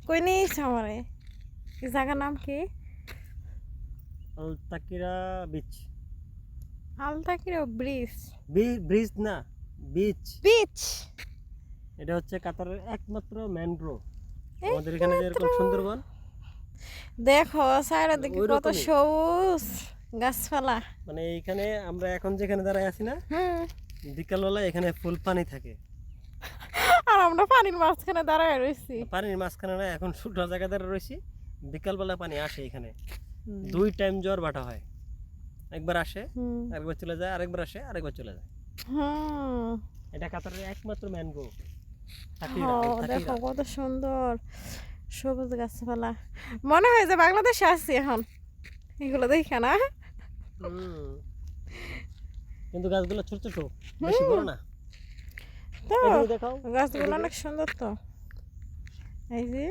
কই নিস আমারে এই জায়গার নাম কি? আলতাকিরা বিচ। আলতাকিরা ব্রিজ। ব্রিজ না, বিচ। বিচ। এটা হচ্ছে কাতারের একমাত্র ম্যানগ্রোভ। এই আমাদের এখানে যেরকম সুন্দরবন, দেখো চারিদিকে ওই কত রকমই। সবুজ গাছপালা। মানে এইখানে আমরা এখন যেখানে দাঁড়ায় আছি না, হুম। বিকালবেলা এখানে ফুল পানি থাকে। আর আমরা পানির মাঝখানে দাঁড়ায় রয়েছি। পানির মাঝখানে না, এখন ছোট জায়গা দাঁড়িয়ে রয়েছি। বিকালবেলা পানি আসে এখানে, হুম। 2 টাইম জ্বর ভাটা হয়। একবার আসে, হুম। আরেকবার চলে যায়, আরেকবার আসে, আরেকবার চলে যায়। হুম। এটা কাতারের একমাত্র ম্যানগ্রোভ। দেখো কত সুন্দর সবুজ গাছপালা। মনে হয় যে বাংলাদেশে আছি এখন এগুলো দেখে না। কিন্তু গাছগুলো ছোট ছোট, বেশি বড় না। তো এদিকে দেখাও, গাছগুলো এদিকে। অনেক সুন্দর তো। এই যে